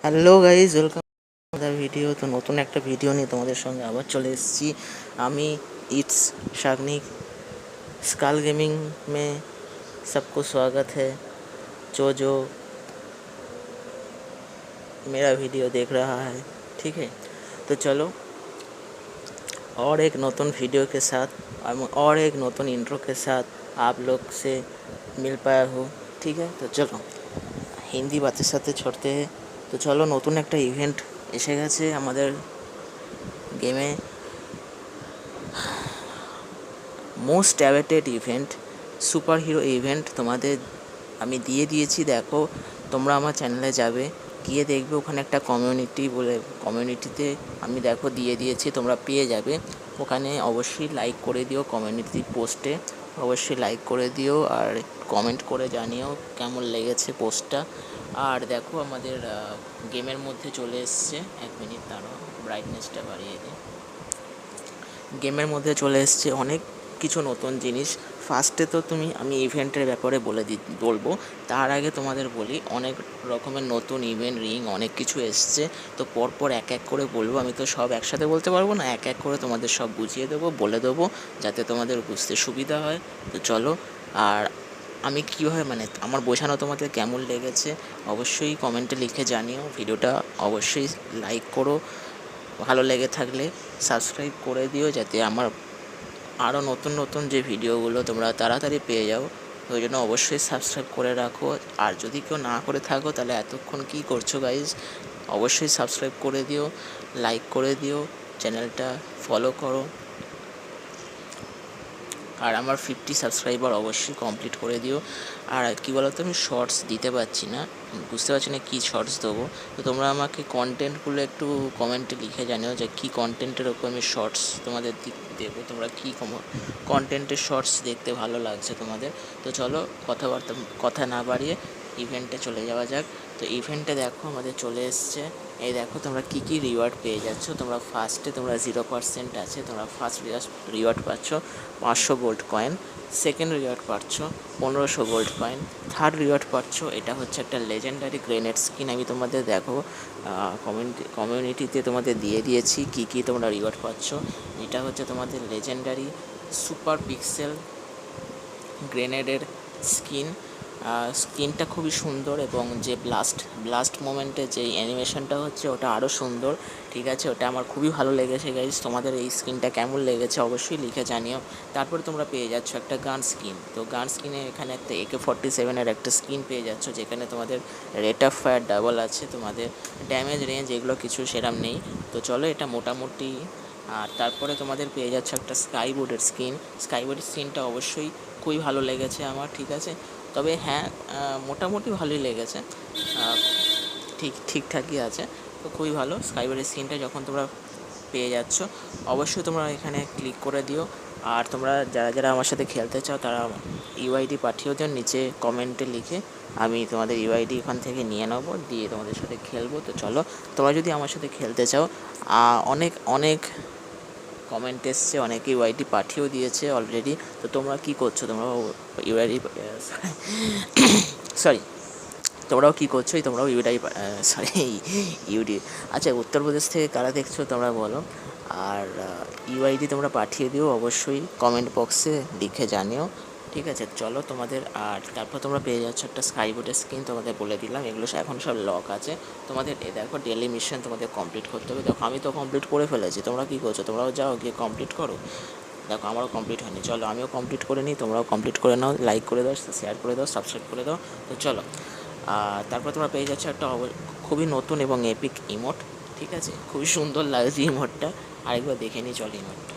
Hello guys, welcome other video. তো নতুন একটা ভিডিও নিয়ে তোমাদের সঙ্গে আবার চলে এসেছি আমি। इट्स शाग्निक स्काल गेमिंग में सबको स्वागत है। जो मेरा वीडियो देख रहा है, ठीक है। तो चलो और एक नतून वीडियो के साथ और एक नतून इंट्रो के साथ आप लोग से मिल पाया हो, ठीक है। तो चलो हिंदी बातें साथे छोड़ते हैं। तो चलो नतून एक इवेंट এসে গেছে আমাদের গেমে, most awaited event, super hero event তোমাদের আমি দিয়ে দিয়েছি। দেখো, তোমরা আমার চ্যানেলে যাবে, গিয়ে দেখবে ওখানে একটা কমিউনিটি বলে, কমিউনিটিতে আমি দেখো দিয়ে দিয়েছি, তোমরা পেয়ে যাবে। ওখানে অবশ্যই লাইক করে দিও, কমিউনিটি পোস্টে অবশ্যই লাইক করে দিও আর কমেন্ট করে জানিও কেমন লেগেছে পোস্টটা। আর দেখো আমাদের গেমের মধ্যে চলে এসছে, 1 মিনিট দাঁড়াও, ব্রাইটনেসটা বাড়িয়ে দিই। গেমের মধ্যে চলে এসছে অনেক কিছু নতুন জিনিস। ফার্স্টে তো আমি ইভেন্টের ব্যাপারে বলবো, তার আগে তোমাদের বলি অনেক রকমের নতুন ইভেন্ট রিং অনেক কিছু এসছে। তো পরপর এক এক করে বলবো, আমি তো সব একসাথে বলতে পারবো না, এক এক করে তোমাদের সব বুঝিয়ে দেবো, বলে দেবো, যাতে তোমাদের বুঝতে সুবিধা হয়। তো চলো, আর আমি কীভাবে আমার বোঝানো তোমাদের কেমন লেগেছে অবশ্যই কমেন্টে লিখে জানিও। ভিডিওটা অবশ্যই লাইক করো, ভালো লেগে থাকলে সাবস্ক্রাইব করে দিও, যাতে আমার আরও নতুন নতুন যে ভিডিওগুলো তোমরা তাড়াতাড়ি পেয়ে যাও। ওই জন্য অবশ্যই সাবস্ক্রাইব করে রাখো। আর যদি কেউ না করে থাকো তাহলে এতক্ষণ কী করছো গাইজ, অবশ্যই সাবস্ক্রাইব করে দিও, লাইক করে দিও, চ্যানেলটা ফলো করো। আর আমার 50 সাবস্ক্রাইবার অবশ্যই কমপ্লিট করে দিও। আর কী বলো তো, আমি শর্টস দিতে পারছি না, বুঝতে পারছি না কী শর্টস দেবো। তো তোমরা আমাকে কন্টেন্টগুলো একটু কমেন্টে লিখে জানিও যে কী কন্টেন্টের ওপর আমি শর্টস তোমাদের দেবো, তোমরা কী কন্টেন্টের শর্টস দেখতে ভালো লাগছে তোমাদের। তো চলো কথা না বাড়িয়ে ইভেন্টে চলে যাওয়া যাক। তো ইভেন্টে দেখো আমাদের চলে এসছে, এই দেখো তোমরা কী কী রিওয়ার্ড পেয়ে যাচ্ছ। তোমরা ফার্স্টে তোমরা 0% আছে, তোমরা ফার্স্ট রিওয়ার্ড পাচ্ছ 500 গোল্ড কয়েন, সেকেন্ড রিওয়ার্ড পাচ্ছ 1500 গোল্ড কয়েন, থার্ড রিওয়ার্ড পাচ্ছ, এটা হচ্ছে একটা লেজেন্ডারি গ্রেনেড স্কিন। আমি তোমাদের দেখো কমিউনিটিতে তোমাদের দিয়ে দিয়েছি কী কী তোমরা রিওয়ার্ড পাচ্ছ। এটা হচ্ছে তোমাদের লেজেন্ডারি সুপার পিক্সেল গ্রেনেডের স্কিনটা খুবই সুন্দর, এবং যে ব্লাস্ট মোমেন্টে যে অ্যানিমেশনটা হচ্ছে ওটা আরও সুন্দর, ঠিক আছে। ওটা আমার খুবই ভালো লেগেছে গাইজ। তোমাদের এই স্কিনটা কেমন লেগেছে অবশ্যই লিখে জানিও। তারপরে তোমরা পেয়ে যাচ্ছ একটা গান স্কিন। তো গান স্কিনে এখানে একটা AK-47 একটা স্কিন পেয়ে যাচ্ছ, যেখানে তোমাদের রেট অফ ফায়ার ডাবল আছে, তোমাদের ড্যামেজ রেঞ্জ এগুলো কিছু সেরম নেই। তো চলো, এটা মোটামুটি। আর তারপরে তোমাদের পেয়ে যাচ্ছে একটা স্কাইবোর্ডের স্কিনটা অবশ্যই খুবই ভালো লেগেছে আমার, ঠিক আছে। তবে হ্যাঁ, মোটামুটি ভালোই লেগেছে, ঠিকঠাকই আছে। তো খুবই ভালো স্কাইবোর্ডের স্কিনটা যখন তোমরা পেয়ে যাচ্ছ, অবশ্যই তোমরা এখানে ক্লিক করে দিও। আর তোমরা যারা যারা আমার সাথে খেলতে চাও তারা ইউআইডি পাঠিয়েও দিও নিচে কমেন্টে লিখে, আমি তোমাদের ইউআইডি এখান থেকে নিয়ে নেবো, দিয়ে তোমাদের সাথে খেলবো। তো চলো, তোমরা যদি আমার সাথে খেলতে চাও, অনেক কমেন্ট এসছে, অনেকে ইউআইডি পাঠিয়েও দিয়েছে অলরেডি। তো তোমরা কী করছো, তোমরাও ইউআইডি সরি তোমরাও কী করছো, তোমরাও ইউডি আচ্ছা, উত্তরপ্রদেশ থেকে কারা দেখছো তোমরা বলো। আর ইউআইডি তোমরা পাঠিয়ে দিও, অবশ্যই কমেন্ট বক্সে লিখে জানিও, ঠিক আছে। চলো তোমাদের, আর তারপর তোমরা পেয়ে যাচ্ছ একটা স্কাইবোর্ডের স্কিন, তোমাদের বলে দিলাম এগুলো এখন সব লক আছে। তোমাদের দেখো ডেলি মিশন তোমাদের কমপ্লিট করতে হবে। দেখো আমি তো কমপ্লিট করে ফেলেছি, তোমরা কী করছো, তোমরাও যাও গিয়ে কমপ্লিট করো। দেখো আমারও কমপ্লিট হয়নি, চলো আমিও কমপ্লিট করে নিই, তোমরাও কমপ্লিট করে নাও, লাইক করে দাও, শেয়ার করে দাও, সাবস্ক্রাইব করে দাও। তো চলো, তারপর তোমরা পেয়ে যাচ্ছ একটা খুবই নতুন এবং এপিক ইমোট, ঠিক আছে। খুবই সুন্দর লাগছে ইমোটটা, আরেকবার দেখে নিই চলো ইমোটটা।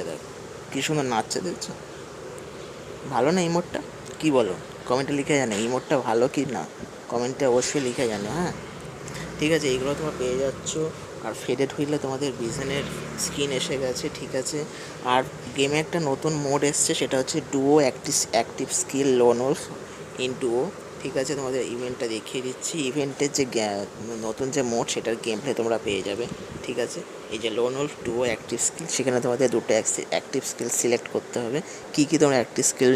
দেখো কী সুন্দর নাচছে, দেখছো, ভালো না ইমোটটা? কী বলো, কমেন্টে লিখে জানো ইমোটটা ভালো কি না, কমেন্টে অবশ্যই লিখে জানো, হ্যাঁ, ঠিক আছে। এইগুলো তোমরা পেয়ে যাচ্ছ। আর ফেডেড হুইলে তোমাদের ভিশনের স্কিন এসে গেছে, ঠিক আছে। আর গেমে একটা নতুন মোড এসছে, সেটা হচ্ছে duo active skill loan in duo. ঠিক আছে, তোমাদের ইভেন্টটা দেখিয়ে দিচ্ছি। ইভেন্টের যে নতুন যে মোড সেটার গেম প্লে তোমরা পেয়ে যাবে। ঠিক আছে, এই যে loan Wolf duo active skill, সেখানে তোমাদের দুটো অ্যাক্টিভ স্কিল সিলেক্ট করতে হবে। কী কী তোমরা অ্যাক্টিভ স্কিল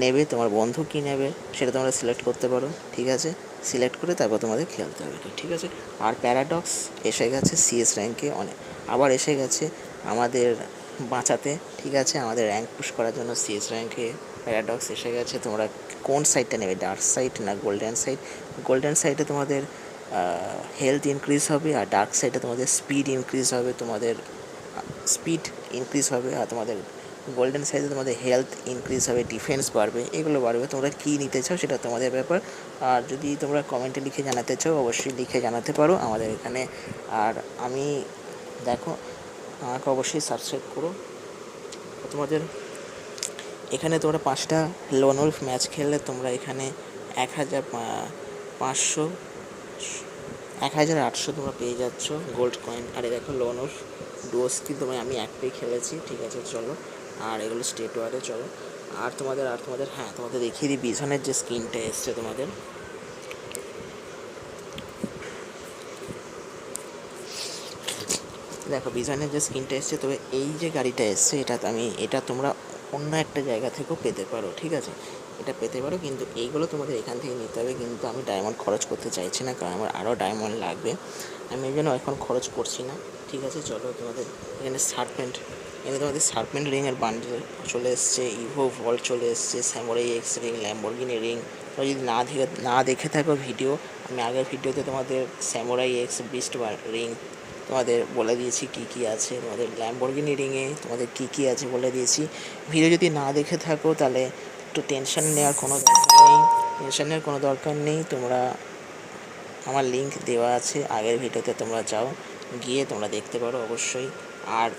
নেবে, তোমার বন্ধু কী নেবে সেটা তোমরা সিলেক্ট করতে পারো। ঠিক আছে, সিলেক্ট করে তারপর তোমাদের খেলতে হবে। ঠিক আছে, আর প্যারাডক্স এসে গেছে সিএস র্যাঙ্কে, আবার এসে গেছে আমাদের বাঁচাতে। ঠিক আছে, আমাদের র্যাঙ্ক পুশ করার জন্য সিএস র্যাঙ্কে প্যারাডক্স এসে গেছে। তোমরা কোন সাইডটা নেবে, ডার্ক সাইড না গোল্ডেন সাইড? গোল্ডেন সাইডে তোমাদের হেলথ ইনক্রিজ হবে, আর ডার্ক সাইডে তোমাদের স্পিড ইনক্রিজ হবে, আর তোমাদের গোল্ডেন সাইডে তোমাদের হেলথ ইনক্রিজ হবে, ডিফেন্স বাড়বে, এগুলো বাড়বে। তোমরা কী নিতে চাও সেটা তোমাদের ব্যাপার। আর যদি তোমরা কমেন্টে লিখে জানাতে চাও অবশ্যই লিখে জানাতে পারো আমাদের এখানে। আর আমি দেখো, আমাকে অবশ্যই সাবস্ক্রাইব করো। তোমাদের এখানে তোমরা 5টা লোন উলফ ম্যাচ খেললে তোমরা এখানে 1800 তোমরা পেয়ে যাচ্ছ গোল্ড কয়েন। আর দেখো লোন উলফ ডুও স্কিল আমি একটাই খেলেছি। ঠিক আছে, চলো। আর এগুলো স্টেট ওয়ারে চলো। আর তোমাদের হ্যাঁ, তোমাদের দেখিয়ে দিই বিজনের যে স্কিনটা এসছে তোমাদের। দেখো বিজনের যে স্কিনটা এসছে, তবে এই যে গাড়িটা এসছে এটা তোমরা অন্য একটা জায়গা থেকেও পেতে পারো। ঠিক আছে, এটা পেতে পারো, কিন্তু এইগুলো তোমাদের এখান থেকে নিতে হবে। কিন্তু আমি ডায়মন্ড খরচ করতে চাইছি না, কারণ আমার আরও ডায়মন্ড লাগবে। আমি এই জন্য এখন খরচ করছি না। ঠিক আছে, চলো। তোমাদের তোমাদের সার্পেন্ট রিংয়ের বান্ডেল চলে এসছে, ইভো ভল্ট চলে এসছে, স্যামুরাই এক্স রিং, ল্যাম্বরগিনি রিং। তোমরা যদি না দেখে থাকো ভিডিও, আমি আগের ভিডিওতে তোমাদের স্যামুরাই এক্স বিস্ট রিং তোমাদের বলে দিয়েছি কী কী আছে। তোমাদের ল্যাম্বরগিনি রিংয়ে তোমাদের কী কী আছে বলে দিয়েছি। ভিডিও যদি না দেখে থাকো তাহলে একটু টেনশন নেওয়ার কোনো দরকার নেই। তোমরা আমার লিঙ্ক দেওয়া আছে আগের ভিডিওতে, তোমরা যাও, গিয়ে তোমরা দেখতে পারো অবশ্যই। আর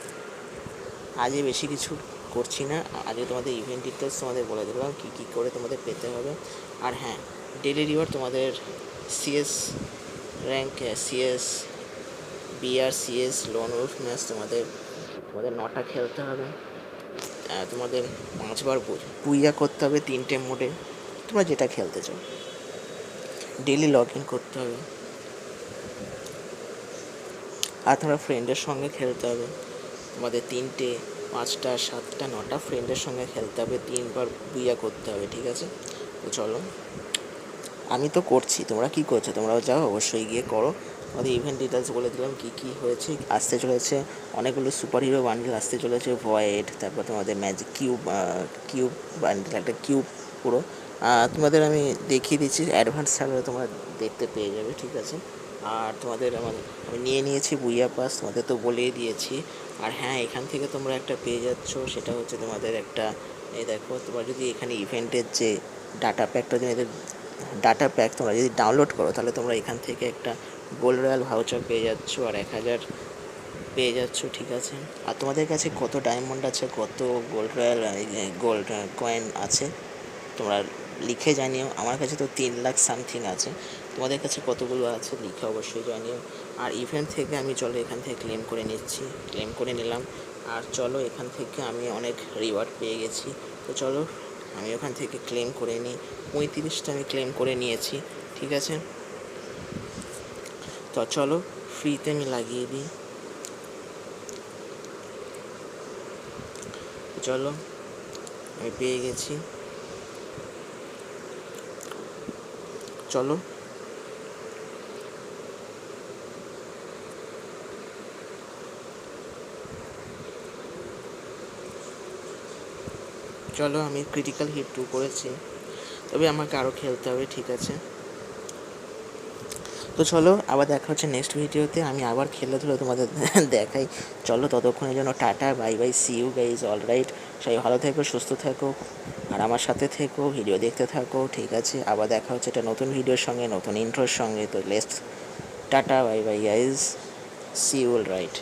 আজকে বেশি কিছু করছি না, আজকে তোমাদের ইভেন্ট ডিটেলস তোমাদের বলে দিলাম কী কী করে তোমাদের পেতে হবে। আর হ্যাঁ, ডেলি রিওয়ার্ড তোমাদের CS rank, CS BRCS loan Wolf match তোমাদের 9টা খেলতে হবে। তোমাদের 5বার বুইয়া করতে হবে 3টে মোডে, তোমরা যেটা খেলতে চাও। ডেলি লগ ইন করতে হবে, আর তোমরা ফ্রেন্ডের সঙ্গে খেলতে হবে। তোমাদের 3টে, 5টা, 7টা, 9টা ফ্রেন্ডের সঙ্গে খেলতে হবে, 3বার বুইয়া করতে হবে। ঠিক আছে, তো চলো। আমি তো করছি, তোমরা কি করছো? তোমরাও যাও, অবশ্যই গিয়ে করো। আমাদের ইভেন্ট ডিটেলস বলে দিলাম কী কী হয়েছে। আসতে চলেছে অনেকগুলো সুপার হিরো বান্ডেল আসতে চলেছে, ভয়েড, তারপর তোমাদের ম্যাজিক কিউব বান্ডেল, একটা কিউব পুরো। তোমাদের আমি দেখিয়ে দিচ্ছি, অ্যাডভান্স সার্ভারে তোমরা দেখতে পেয়ে যাবে। ঠিক আছে, আর তোমাদের আমি নিয়ে নিয়েছি বুইয়া পাস, তোমাদের তো বলেই দিয়েছি। আর হ্যাঁ, এখান থেকে তোমরা একটা পেয়ে যাচ্ছ, সেটা হচ্ছে তোমাদের একটা, এই দেখো, তোমরা যদি এখানে ইভেন্টের যে ডাটা প্যাক তোমরা যদি ডাউনলোড করো, তাহলে তোমরা এখান থেকে একটা গোল্ড রয়্যাল ভাউচার পেয়ে যাচ্ছ, আর 1000 পেয়ে যাচ্ছ। ঠিক আছে, আর তোমাদের কাছে কত ডায়মন্ড আছে, কত গোল্ড কয়েন আছে তোমরা লিখে জানিও। আমার কাছে তো 3 লাখ সামথিং আছে, তোমাদের কাছে কতগুলো আছে লিখে অবশ্যই জানিও। আর ইভেন্ট থেকে আমি চলো এখান থেকে ক্লেম করে নিলাম। আর চলো, এখান থেকে আমি অনেক রিওয়ার্ড পেয়ে গেছি। তো চলো, আমি ওখান থেকে ক্লেম করে নিই। 35টা আমি ক্লেম করে নিয়েছি। ঠিক আছে, তো চলো, ফ্রিতে আমি লাগিয়ে দিই। চলো, আমি পেয়ে গেছি। চলো, আমি ক্রিটিক্যাল হিট 2 করেছি, তবে আমাকে আরও খেলতে হবে। ঠিক আছে, তো চলো, আবার দেখা হচ্ছে নেক্সট ভিডিওতে। আমি আবার খেলে ধরে তোমাদের দেখাই। চলো, ততক্ষণের জন্য tata, bye bye, see you guys. Alright, সবাই ভালো থেকো, সুস্থ থাকো, আর আমার সাথে থেকো, ভিডিও দেখতে থাকো। ঠিক আছে, আবার দেখা হচ্ছে একটা নতুন ভিডিওর সঙ্গে, নতুন ইন্ট্রোর সঙ্গে। তো tata, bye bye guys, see you. Alright.